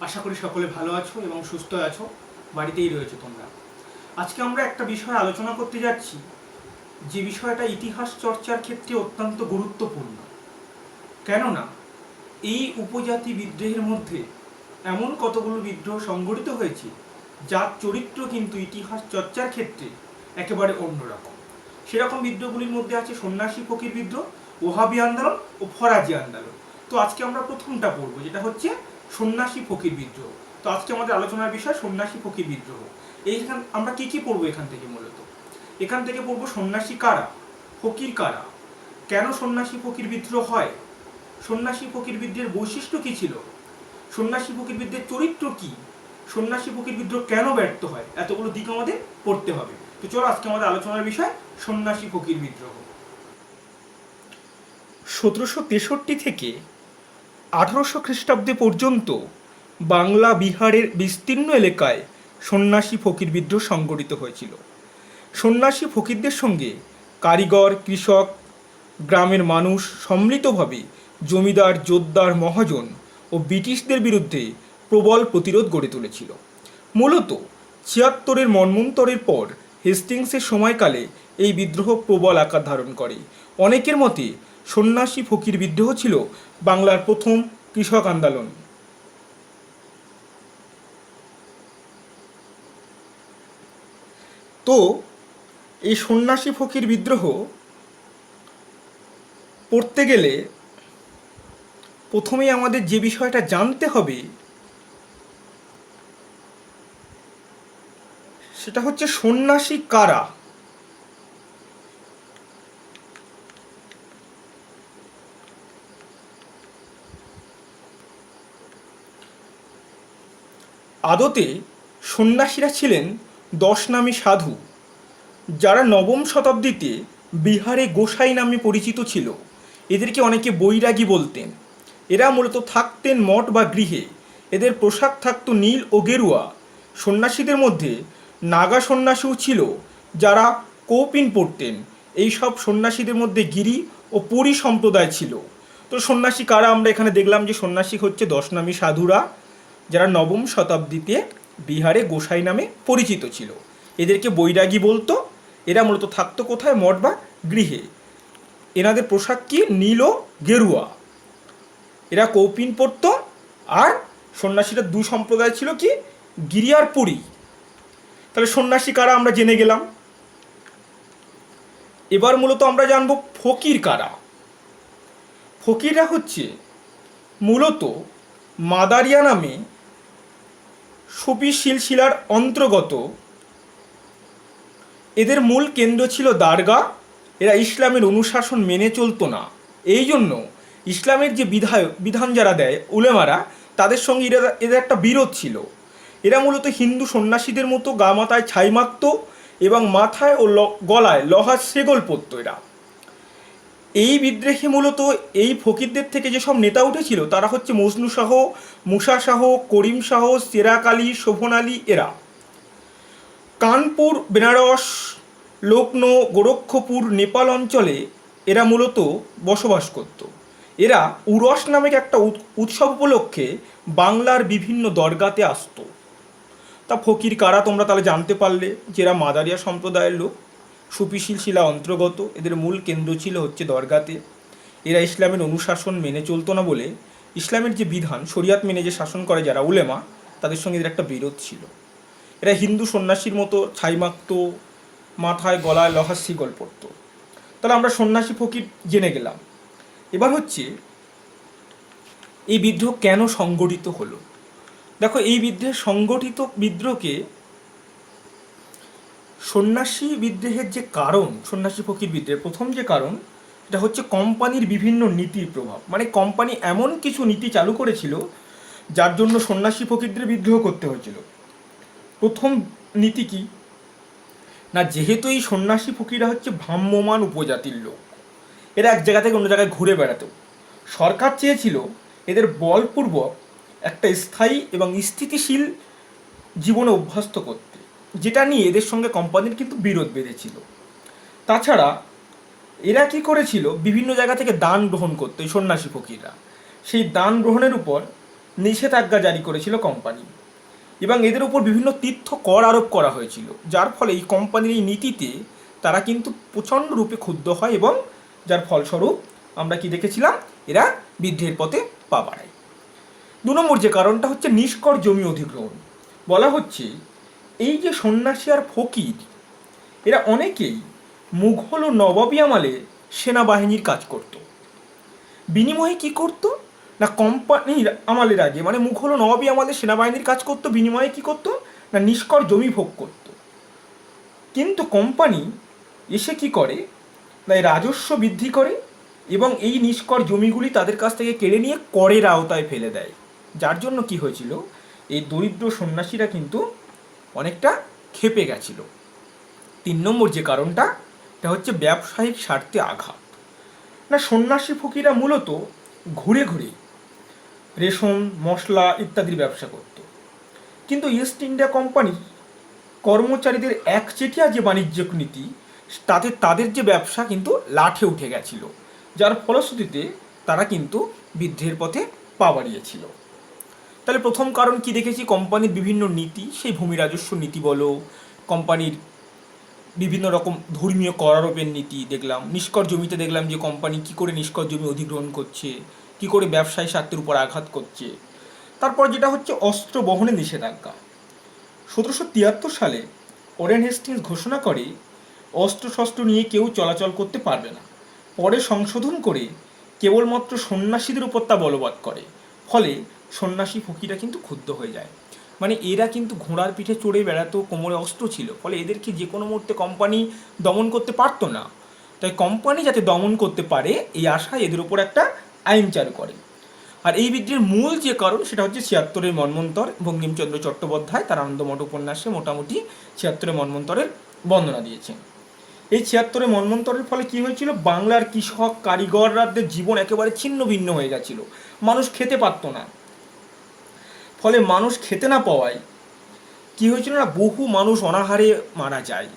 আশা করি সকলে ভালো আছো এবং সুস্থ আছো, বাড়িতেই রয়েছো তোমরা। আজকে আমরা একটা বিষয় আলোচনা করতে যাচ্ছি, যে বিষয়টা ইতিহাস চর্চার ক্ষেত্রে অত্যন্ত গুরুত্বপূর্ণ। কেননা এই উপজাতি বিদ্রোহের মধ্যে এমন কতগুলো বিদ্রোহ সংগঠিত হয়েছে যার চরিত্র কিন্তু ইতিহাস চর্চার ক্ষেত্রে একেবারে অন্যরকম। সেরকম বিদ্রোহগুলির মধ্যে আছে সন্ন্যাসী ফকির বিদ্রোহ, ওহাবি আন্দোলন ও ফরাজি আন্দোলন। তো আজকে আমরা প্রথমটা পড়বো, যেটা হচ্ছে সন্ন্যাসী ফকির বিদ্রোহ। তো আজকে আমাদের আলোচনার বিষয় সন্ন্যাসী ফকির বিদ্রোহ। এইখান আমরা কি কি পড়বো এখান থেকে? মূলত এখান থেকে পড়বো সন্ন্যাসী কারা, ফকির কারা, কেন সন্ন্যাসী ফকির বিদ্রোহ হয়, সন্ন্যাসী ফকির বিদ্রোহের বৈশিষ্ট্য কী ছিল, সন্ন্যাসী ফকির বিদ্রোহের চরিত্র কি, সন্ন্যাসী ফকির বিদ্রোহ কেন ব্যর্থ হয়, এতগুলো দিক আমাদের পড়তে হবে। তো চলো আজকে আমাদের আলোচনার বিষয় সন্ন্যাসী ফকির বিদ্রোহ। 1763 থেকে 1800 খ্রিস্টাব্দে পর্যন্ত বাংলা বিহারের বিস্তীর্ণ এলাকায় সন্ন্যাসী ফকির বিদ্রোহ সংগঠিত হয়েছিল। সন্ন্যাসী ফকিরদের সঙ্গে কারিগর, কৃষক, গ্রামের মানুষ সম্মিলিতভাবে জমিদার, জোতদার, মহাজন ও ব্রিটিশদের বিরুদ্ধে প্রবল প্রতিরোধ গড়ে তুলেছিল। মূলত 76-এর মন্বন্তরের পর হেস্টিংসের সময়কালে এই বিদ্রোহ প্রবল আকার ধারণ করে। অনেকের মতে সন্ন্যাসী ফকির বিদ্রোহ ছিল বাংলার প্রথম কৃষক আন্দোলন। তো এই সন্ন্যাসী ফকির বিদ্রোহ পড়তে গেলে প্রথমেই আমাদের যে বিষয়টা জানতে হবে সেটা হচ্ছে সন্ন্যাসী কারা। আদতে সন্ন্যাসীরা ছিলেন 10 নামী সাধু, যারা নবম শতাব্দীতে বিহারে গোসাই নামে পরিচিত ছিল। এদেরকে অনেকে বৈরাগী বলতেন। এরা মূলত থাকতেন মঠ বা গৃহে। এদের পোশাক থাকতো নীল ও গেরুয়া। সন্ন্যাসীদের মধ্যে নাগা সন্ন্যাসীও ছিল, যারা কৌপিন পরতেন। এই সব সন্ন্যাসীদের মধ্যে গিরি ও পুরী সম্প্রদায় ছিল। তো সন্ন্যাসী কারা? আমরা এখানে দেখলাম যে সন্ন্যাসী হচ্ছে 10 নামী সাধুরা, যারা নবম শতাব্দীতে বিহারে গোসাই নামে পরিচিত ছিল। এদেরকে বৈরাগী বলতো। এরা মূলত থাকতো কোথায়? মঠ বা গৃহে। এনাদের পোশাক কি? নীল ও গেরুয়া। এরা কৌপিন পরতো। আর সন্ন্যাসীরা দু সম্প্রদায় ছিল, কি? গিরি আর পুরী। তাহলে সন্ন্যাসী কারা আমরা জেনে গেলাম। এবার মূলত আমরা জানবো ফকির কারা। ফকিররা হচ্ছে মূলত মাদারিয়া নামে সুফি সিলসিলার অন্তর্গত। এদের মূল কেন্দ্র ছিল দারগা। এরা ইসলামের অনুশাসন মেনে চলতো না। এই জন্য ইসলামের যে বিধান যারা দেয় উলেমারা, তাদের সঙ্গে এদের একটা বিরোধ ছিল। এরা মূলত হিন্দু সন্ন্যাসীদের মতো গা মাথায় ছাই মাখত এবং মাথায় ও গলায় লোহার সেগল পরত। এরা এই বিদ্রোহে মূলত এই ফকিরদের থেকে যেসব নেতা উঠেছিল তারা হচ্ছে মজনু শাহ, মুসা শাহ, করিম শাহ, সেরাক আলী, শোভন আলী। এরা কানপুর, বেনারস, লখনৌ, গোরক্ষপুর, নেপাল অঞ্চলে এরা মূলত বসবাস করত। এরা উরস নামে একটা উৎসব উপলক্ষে বাংলার বিভিন্ন দরগাতে আসতো। তা ফকির কারা তোমরা তাহলে জানতে পারলে, যে এরা মাদারিয়া সম্প্রদায়ের লোক, সুফি সিলসিলা অন্তর্গত। এদের মূল কেন্দ্র ছিল হচ্ছে দরগাতে। এরা ইসলামের অনুশাসন মেনে চলতো না বলে ইসলামের যে বিধান, শরিয়াত মেনে যে শাসন করে যারা উলেমা, তাদের সঙ্গে এদের একটা বিরোধ ছিল। এরা হিন্দু সন্ন্যাসীর মতো ছাই মাখত, মাথায় গলায় লোহার শিকল পরত। তাহলে আমরা সন্ন্যাসী ফকির জেনে গেলাম। এবার হচ্ছে এই বিদ্রোহ কেন সংগঠিত হলো। দেখো, এই সংগঠিত বিদ্রোহকে সন্ন্যাসী বিদ্রোহের যে কারণ, সন্ন্যাসী ফকির বিদ্রোহের প্রথম যে কারণ, এটা হচ্ছে কোম্পানির বিভিন্ন নীতির প্রভাব। মানে কোম্পানি এমন কিছু নীতি চালু করেছিল যার জন্য সন্ন্যাসী ফকিরদের বিদ্রোহ করতে হয়েছিল। প্রথম নীতি কি না, যেহেতু এই সন্ন্যাসী ফকিররা হচ্ছে ভ্রাম্যমান উপজাতির লোক, এরা এক জায়গা থেকে অন্য জায়গায় ঘুরে বেড়াতো। সরকার চেয়েছিল এদের বলপূর্বক একটা স্থায়ী এবং স্থিতিশীল জীবনে অভ্যস্ত করতে, যেটা নিয়ে এদের সঙ্গে কোম্পানির কিন্তু বিরোধ বেঁধেছিল। তাছাড়া এরা কি করেছিল, বিভিন্ন জায়গা থেকে দান গ্রহণ করতো এই সন্ন্যাসী ফকিররা। সেই দান গ্রহণের উপর নিষেধাজ্ঞা জারি করেছিল কোম্পানি, এবং এদের উপর বিভিন্ন তীর্থ কর আরোপ করা হয়েছিল, যার ফলে এই কোম্পানির এই নীতিতে তারা কিন্তু প্রচণ্ড রূপে ক্ষুব্ধ হয়, এবং যার ফলস্বরূপ আমরা কি দেখেছিলাম, এরা বিদ্রোহের পথে পা বাড়ায়। 2 নম্বর যে কারণটা হচ্ছে নিষ্কর জমি অধিগ্রহণ। বলা হচ্ছে এই যে সন্ন্যাসী আর ফকির, এরা অনেকেই মুঘল ও নবাবী আমলে সেনাবাহিনীর কাজ করত। বিনিময়ে কি করত না, কোম্পানির আমলের আগে মানে মুঘল ও নবাবী আমলে সেনাবাহিনীর কাজ করত, বিনিময়ে কি করত না নিষ্কর জমি ভোগ করত। কিন্তু কোম্পানি এসে কি করে না এই রাজস্ব বৃদ্ধি করে এবং এই নিষ্কর জমিগুলি তাদের কাছ থেকে কেড়ে নিয়ে করের আওতায় ফেলে দেয়, যার জন্য কি হয়েছিল, এই দরিদ্র সন্ন্যাসীরা কিন্তু অনেকটা ক্ষেপে গেছিল। 3 নম্বর যে কারণটা, এটা হচ্ছে ব্যবসায়িক স্বার্থে আঘাত। না সন্ন্যাসী ফকিরা মূলত ঘুরে ঘুরে রেশম, মশলা ইত্যাদির ব্যবসা করত, কিন্তু ইস্ট ইন্ডিয়া কোম্পানির কর্মচারীদের একচেটিয়া যে বাণিজ্যিক নীতি, তাতে তাদের যে ব্যবসা কিন্তু লাঠে উঠে গেছিল, যার ফলশ্রুতিতে তারা কিন্তু বিদ্রোহের পথে পা বাড়িয়েছিল। তাহলে প্রথম কারণ কি দেখেছি, কোম্পানির বিভিন্ন নীতি, সেই ভূমি রাজস্ব নীতি বলো, কোম্পানির বিভিন্ন রকম ধর্মীয় কর আরোপের নীতি দেখলাম। নিষ্কর জমিতে দেখলাম যে কোম্পানি কী করে নিষ্কর জমি অধিগ্রহণ করছে, কী করে ব্যবসায়ী স্বার্থের উপর আঘাত করছে। তারপর যেটা হচ্ছে অস্ত্র বহনের নিষেধাজ্ঞা। 1773 সালে ওয়ারেন হেস্টিংস ঘোষণা করে অস্ত্রশস্ত্র নিয়ে কেউ চলাচল করতে পারবে না। পরে সংশোধন করে কেবলমাত্র সন্ন্যাসীদের উপর তা বলবৎ করে, ফলে সন্ন্যাসী ফকিরা কিন্তু ক্ষুব্ধ হয়ে যায়। মানে এরা কিন্তু ঘোড়ার পিঠে চড়ে বেড়াতো, কোমরে অস্ত্র ছিল, ফলে এদেরকে যে কোনো মুহূর্তে কোম্পানি দমন করতে পারতো না। তাই কোম্পানি যাতে দমন করতে পারে এই আশায় এদের উপর একটা আইন চালু করে। আর এই বিদ্রোহের মূল যে কারণ সেটা হচ্ছে 76-এর মন্বন্তর। বঙ্কিমচন্দ্র চট্টোপাধ্যায় তার আনন্দমঠ উপন্যাসে মোটামুটি 76-এর মন্বন্তরের বর্ণনা দিয়েছেন। এই 76-এর মন্বন্তরের ফলে কী হয়েছিল, বাংলার কৃষক কারিগরদের জীবন একেবারে ছিন্ন ভিন্ন হয়ে গেছিল। মানুষ খেতে পারতো না, ফলে মানুষ খেতে না পাওয়ায় কী হয়েছিল না, বহু মানুষ অনাহারে মারা যায়।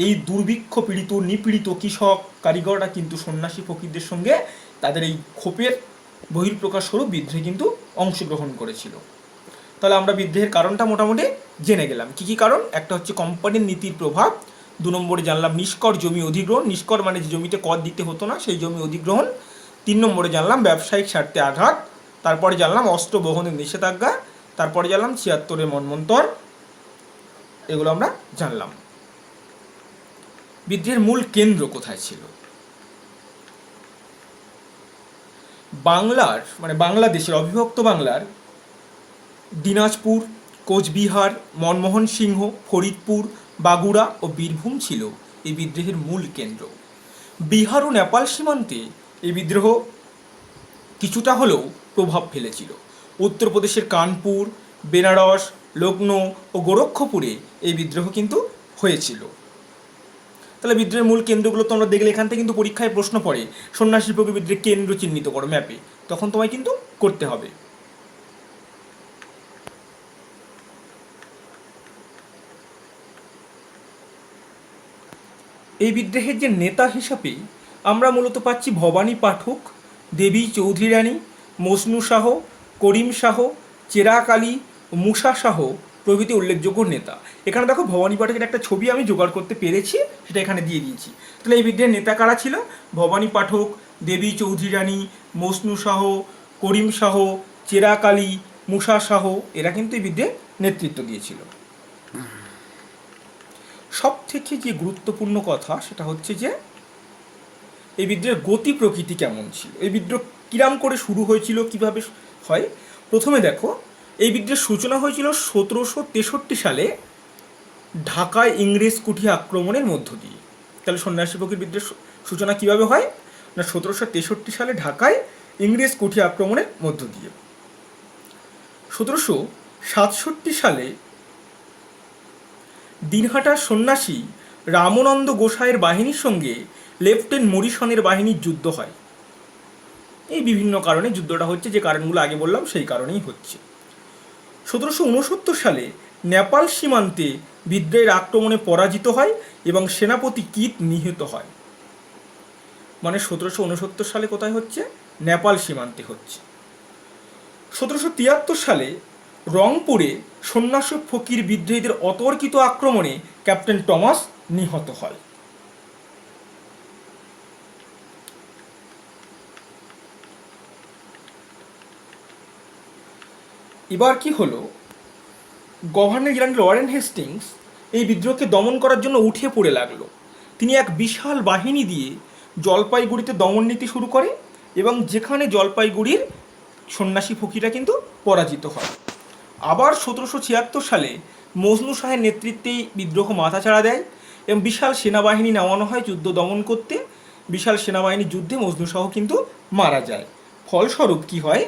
এই দুর্ভিক্ষ পীড়িত নিপীড়িত কৃষক কারিগররা কিন্তু সন্ন্যাসী ফকিরদের সঙ্গে তাদের এই ক্ষোভের বহিঃপ্রকাশ স্বরূপ বিদ্রোহে কিন্তু অংশগ্রহণ করেছিল। তাহলে আমরা বিদ্রোহের কারণটা মোটামুটি জেনে গেলাম। কী কী কারণ, একটা হচ্ছে কোম্পানির নীতির প্রভাব, 2 নম্বরে জানলাম নিষ্কর জমি অধিগ্রহণ, নিষ্কর মানে যে জমিতে কর দিতে হতো না সেই জমি অধিগ্রহণ, 3 নম্বরে জানলাম ব্যবসায়িক স্বার্থে আঘাত, তারপরে জানলাম অস্ত্র বহনের নিষেধাজ্ঞা, তারপরে জানলাম 76-এর মন্বন্তর। এগুলো আমরা জানলাম। বিদ্রোহের মূল কেন্দ্র কোথায় ছিল? বাংলার মানে বাংলাদেশের অবিভক্ত বাংলার দিনাজপুর, কোচবিহার, মনমোহন সিংহ, ফরিদপুর, বাগুড়া ও বীরভূম ছিল এই বিদ্রোহের মূল কেন্দ্র। বিহার ও নেপাল সীমান্তে এই বিদ্রোহ কিছুটা হলেও প্রভাব ফেলেছিল। উত্তরপ্রদেশের কানপুর, বেনারস, লখনৌ ও গোরক্ষপুরে এই বিদ্রোহ কিন্তু হয়েছিল। তাহলে বিদ্রোহের মূল কেন্দ্রগুলো তো আমরা দেখলে, এখান থেকে কিন্তু পরীক্ষায় প্রশ্ন পড়ে সন্ন্যাসী ফকির বিদ্রোহের কেন্দ্র চিহ্নিত করো ম্যাপে, তখন তোমায় কিন্তু করতে হবে। এই বিদ্রোহের যে নেতা হিসাবে আমরা মূলত পাচ্ছি ভবানী পাঠক, দেবী চৌধুরী রানী, মজনু শাহ, করিম শাহ, চেরাগ আলী, মুসা শাহ প্রভৃতি উল্লেখযোগ্য নেতা। এখানে দেখো ভবানী পাঠকের একটা ছবি আমি জোগাড় করতে পেরেছি, সেটা এখানে দিয়ে দিয়েছি। তাহলে এই বিদ্রোহের নেতা কারা ছিল? ভবানী পাঠক, দেবী চৌধুরী রানী, মজনু শাহ, করিম শাহ, চেরাগ আলী, মুসা শাহ, এরা কিন্তু এই বিদ্রোহে নেতৃত্ব দিয়েছিল। সব থেকে যে গুরুত্বপূর্ণ কথা সেটা হচ্ছে যে এই বিদ্রোহের গতি প্রকৃতি কেমন ছিল, এই বিদ্রোহ কিরাম করে শুরু হয়েছিল, কিভাবে হয়। প্রথমে দেখো, এই বিদ্রোহের সূচনা হয়েছিল 1763 সালে ঢাকায় ইংরেজ কুঠি আক্রমণের মধ্য দিয়ে। তাহলে সন্ন্যাসী ফকির বিদ্রোহের সূচনা কিভাবে হয় না, 1763 সালে ঢাকায় ইংরেজ কুঠি আক্রমণের মধ্য দিয়ে। 1767 সালে দিনহাটার সন্ন্যাসী রামানন্দ গোসাইয়ের বাহিনীর সঙ্গে লেফটেন্যান্ট মরিসনের বাহিনীর যুদ্ধ হয়। এই বিভিন্ন কারণে যুদ্ধটা হচ্ছে, যে কারণগুলো আগে বললাম সেই কারণেই হচ্ছে। 1769 সালে নেপাল সীমান্তে বিদ্রোহের আক্রমণে পরাজিত হয় এবং সেনাপতি কিট নিহত হয়। মানে 1769 সালে কোথায় হচ্ছে? নেপাল সীমান্তে হচ্ছে। 1773 সালে রংপুরে সন্ন্যাসী ফকির বিদ্রোহীদের অতর্কিত আক্রমণে ক্যাপ্টেন টমাস নিহত হয়। এবার কি হলো, গভর্নর জেনারেল ওয়ারেন হেস্টিংস এই বিদ্রোহকে দমন করার জন্য উঠে পড়ে লাগলো। তিনি এক বিশাল বাহিনী দিয়ে জলপাইগুড়িতে দমন নীতি শুরু করে এবং যেখানে জলপাইগুড়ির সন্ন্যাসী ফকিরা কিন্তু পরাজিত হয়। আবার 1776 সালে মজনু শাহের নেতৃত্বেই বিদ্রোহ মাথাচাড়া দেয় এবং বিশাল সেনাবাহিনী নামানো হয় যুদ্ধ দমন করতে। বিশাল সেনাবাহিনীর যুদ্ধে মজনু শাহ কিন্তু মারা যায়। ফলস্বরূপ কি হয়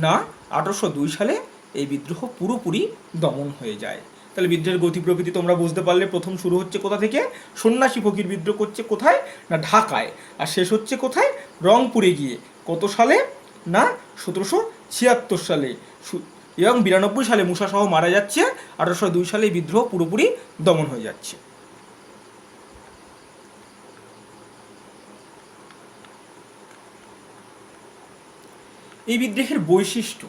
না, 1802 সালে এই বিদ্রোহ পুরোপুরি দমন হয়ে যায়। তাহলে বিদ্রোহের গতি প্রকৃতি তোমরা বুঝতে পারলে। প্রথম শুরু হচ্ছে কোথা থেকে, সন্ন্যাসী ফকির বিদ্রোহ করছে কোথায় না ঢাকায়, আর শেষ হচ্ছে কোথায়, রংপুরে গিয়ে। কত সালে না 1776 সালে, এবং 92 সালে মুসা শাহ মারা যাচ্ছে। 1802 সালে এই বিদ্রোহ পুরোপুরি দমন হয়ে যাচ্ছে। এই বিদ্রোহের বৈশিষ্ট্য,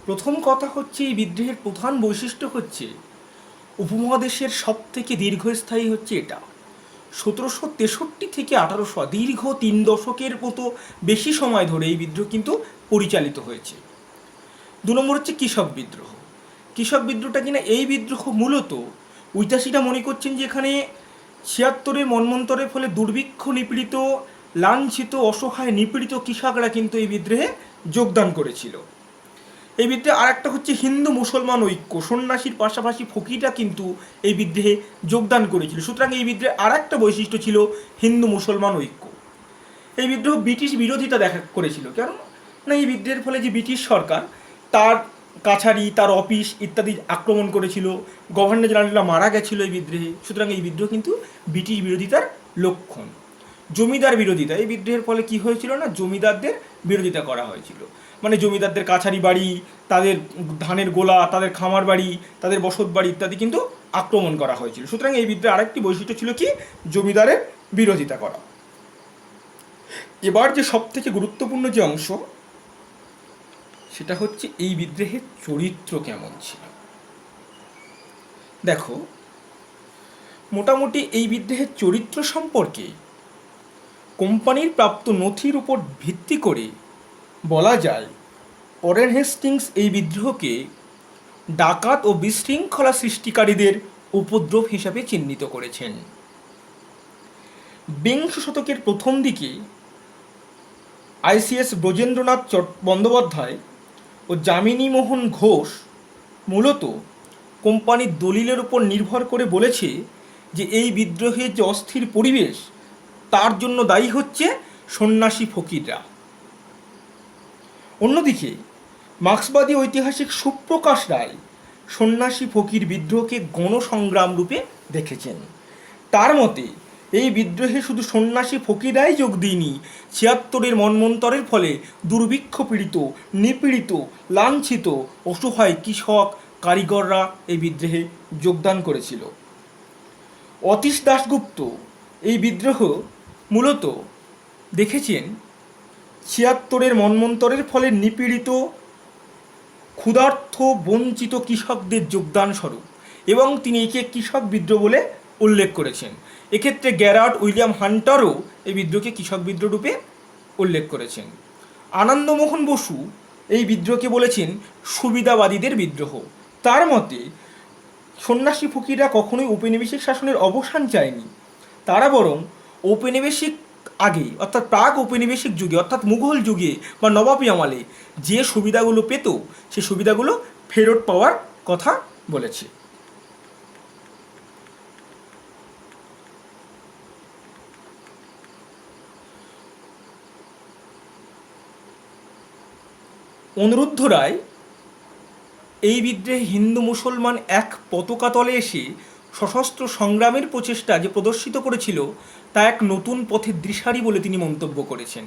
প্রথম কথা হচ্ছে এই বিদ্রোহের প্রধান বৈশিষ্ট্য হচ্ছে উপমহাদেশের সব থেকে দীর্ঘস্থায়ী হচ্ছে এটা। 1763 থেকে 1800, দীর্ঘ 3 দশকের মতো বেশি সময় ধরে এই বিদ্রোহ কিন্তু পরিচালিত হয়েছে। 2 নম্বর হচ্ছে কৃষক বিদ্রোহ। কৃষক বিদ্রোহটা কিনা, এই বিদ্রোহ মূলত ঐতিহাসিকরা মনে করছেন যে এখানে 76-এর মন্বন্তরের ফলে দুর্ভিক্ষ নিপীড়িত, লাঞ্ছিত, অসহায়, নিপীড়িত কৃষকরা কিন্তু এই বিদ্রোহে যোগদান করেছিল। এই বিদ্রোহে আর একটা হচ্ছে হিন্দু মুসলমান ঐক্য, সন্ন্যাসীর পাশাপাশি ফকিররা কিন্তু এই বিদ্রোহে যোগদান করেছিল। সুতরাং এই বিদ্রোহে আর একটা বৈশিষ্ট্য ছিল হিন্দু মুসলমান ঐক্য। এই বিদ্রোহ ব্রিটিশ বিরোধিতা দেখা করেছিল। কেন না, এই বিদ্রোহের ফলে যে ব্রিটিশ সরকার তার কাছারি, তার অফিস ইত্যাদি আক্রমণ করেছিল, গভর্নর জেনারেলরা মারা গেছিল এই বিদ্রোহে। সুতরাং এই বিদ্রোহ কিন্তু ব্রিটিশ বিরোধিতার লক্ষণ। জমিদার বিরোধিতা, এই বিদ্রোহের ফলে কি হয়েছিল না, জমিদারদের বিরোধিতা করা হয়েছিল। মানে জমিদারদের কাছারি বাড়ি, তাদের ধানের গোলা, তাদের খামার বাড়ি, তাদের বসত বাড়ি ইত্যাদি কিন্তু আক্রমণ করা হয়েছিল। সুতরাং এই বিদ্রোহের আরেকটি বৈশিষ্ট্য ছিল কি, জমিদারের বিরোধিতা করা। এবার যে সব থেকে গুরুত্বপূর্ণ যে অংশ, সেটা হচ্ছে এই বিদ্রোহের চরিত্র কেমন ছিল। দেখো, মোটামুটি এই বিদ্রোহের চরিত্র সম্পর্কে কোম্পানির প্রাপ্ত নথির উপর ভিত্তি করে বলা যায়, ওয়ারেন হেস্টিংস এই বিদ্রোহকে ডাকাত ও বিশৃঙ্খলা সৃষ্টিকারীদের উপদ্রব হিসাবে চিহ্নিত করেছেন। বিংশ শতকের প্রথম দিকে আইসিএস ব্রজেন্দ্রনাথ বন্দ্যোপাধ্যায় ও যামিনী মোহন ঘোষ মূলত কোম্পানির দলিলের উপর নির্ভর করে বলেছে যে এই বিদ্রোহের যে অস্থির পরিবেশ, তার জন্য দায়ী হচ্ছে সন্ন্যাসী ফকিররা। অন্যদিকে মার্ক্সবাদী ঐতিহাসিক সুপ্রকাশ রায় সন্ন্যাসী ফকির বিদ্রোহকে গণসংগ্রাম রূপে দেখেছেন। তার মতে এই বিদ্রোহে শুধু সন্ন্যাসী ফকিরাই যোগ দিইনি, 76-এর মন্বন্তরের ফলে দুর্ভিক্ষ পীড়িত, নিপীড়িত, লাঞ্ছিত, অসহায় কৃষক, কারিগররা এই বিদ্রোহে যোগদান করেছিল। অতীশ দাশগুপ্ত এই বিদ্রোহ মূলত দেখেছেন 76-এর মন্বন্তরের ফলে নিপীড়িত, ক্ষুধার্ত, বঞ্চিত কৃষকদের যোগদান স্বরূপ, এবং তিনি একে কৃষক বিদ্রোহ বলে উল্লেখ করেছেন। এক্ষেত্রে গ্যারার্ড উইলিয়াম হান্টারও এই বিদ্রোহকে কৃষক বিদ্রোহ রূপে উল্লেখ করেছেন। আনন্দমোহন বসু এই বিদ্রোহকে বলেছেন সুবিধাবাদীদের বিদ্রোহ। তার মতে সন্ন্যাসী ফকিররা কখনোই ঔপনিবেশিক শাসনের অবসান চায়নি, তারা বরং ঔপনিবেশিক আগে অর্থাৎ প্রাক ঔপনিবেশিক যুগে অর্থাৎ মুঘল যুগে বা নবাবী আমলে যে সুবিধাগুলো পেত, সেই সুবিধাগুলো ফেরত পাওয়ার কথা বলেছে। অনিরুদ্ধ রায় এই বিদ্রোহে হিন্দু মুসলমান এক পতাকা তলে এসে সশস্ত্র সংগ্রামের প্রচেষ্টা যে প্রদর্শিত করেছিল, তা এক নতুন পথের দিশারি বলে তিনি মন্তব্য করেছেন।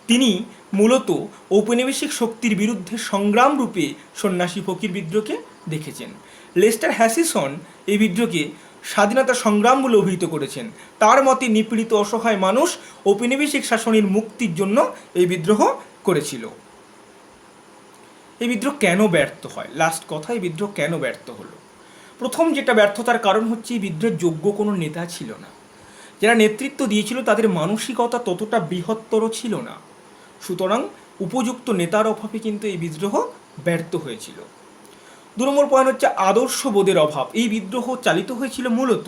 তিনি মূলত ঔপনিবেশিক শক্তির বিরুদ্ধে সংগ্রাম রূপে সন্ন্যাসী ফকির বিদ্রোহকে দেখেছেন। লেস্টার হ্যাসিসন এই বিদ্রোহকে স্বাধীনতা সংগ্রাম বলে অভিহিত করেছেন। তার মতে নিপীড়িত অসহায় মানুষ ঔপনিবেশিক শাসনের মুক্তির জন্য এই বিদ্রোহ করেছিল। এই বিদ্রোহ কেন ব্যর্থ হয়? লাস্ট কথা, এই বিদ্রোহ কেন ব্যর্থ হলো? প্রথম যেটা ব্যর্থতার কারণ হচ্ছে এই বিদ্রোহের যোগ্য কোনো নেতা ছিল না। যারা নেতৃত্ব দিয়েছিল তাদের মানসিকতা ততটা বৃহত্তর ছিল না। সুতরাং উপযুক্ত নেতার অভাবে কিন্তু এই বিদ্রোহ ব্যর্থ হয়েছিল। 2 নম্বর পয়েন্ট হচ্ছে আদর্শবোধের অভাব। এই বিদ্রোহ চালিত হয়েছিল মূলত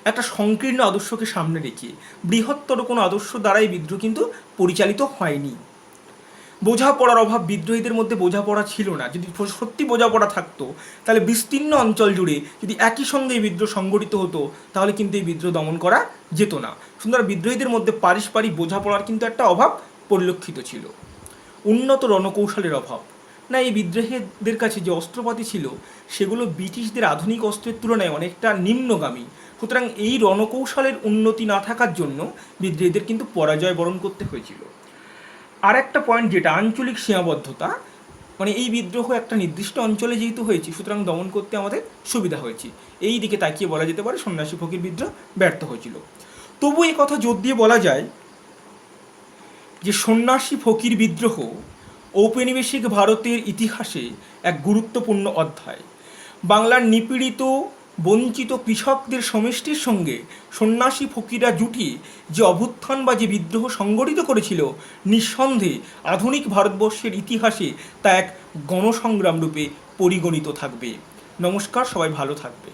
একটা সংকীর্ণ আদর্শকে সামনে রেখে। বৃহত্তর কোনো আদর্শ দ্বারা এই বিদ্রোহ কিন্তু পরিচালিত হয়নি। বোঝাপড়ার অভাব, বিদ্রোহীদের মধ্যে বোঝাপড়া ছিল না। যদি সত্যি বোঝাপড়া থাকতো তাহলে বিস্তীর্ণ অঞ্চল জুড়ে যদি একই সঙ্গে এই বিদ্রোহ সংগঠিত হতো তাহলে কিন্তু এই বিদ্রোহ দমন করা যেত না। সুতরাং বিদ্রোহীদের মধ্যে পারস্পরিক বোঝাপড়ার কিন্তু একটা অভাব পরিলক্ষিত ছিল। উন্নত রণকৌশলের অভাব। না, এই বিদ্রোহীদের কাছে যে অস্ত্রপাতি ছিল সেগুলো ব্রিটিশদের আধুনিক অস্ত্রের তুলনায় অনেকটা নিম্নগামী। সুতরাং এই রণকৌশলের উন্নতি না থাকার জন্য বিদ্রোহীদের কিন্তু পরাজয় বরণ করতে হয়েছিল। আর একটা পয়েন্ট যেটা আঞ্চলিক সীমাবদ্ধতা, মানে এই বিদ্রোহ একটা নির্দিষ্ট অঞ্চলে যেহেতু হয়েছে সুতরাং দমন করতে আমাদের সুবিধা হয়েছে। এই দিকে তাকিয়ে বলা যেতে পারে সন্ন্যাসী ফকির বিদ্রোহ ব্যর্থ হয়েছিল। তবু এই কথা জোর দিয়ে বলা যায় যে সন্ন্যাসী ফকির বিদ্রোহ ঔপনিবেশিক ভারতের ইতিহাসে এক গুরুত্বপূর্ণ অধ্যায়। বাংলার নিপীড়িত বঞ্চিত কৃষকদের সমষ্টির সঙ্গে সন্ন্যাসী ফকিরা জুটিয়ে যে অভ্যুত্থান বা যে বিদ্রোহ সংগঠিত করেছিল, নিঃসন্দেহে আধুনিক ভারতবর্ষের ইতিহাসে তা এক গণসংগ্রাম রূপে পরিগণিত থাকবে। নমস্কার, সবাই ভালো থাকবে।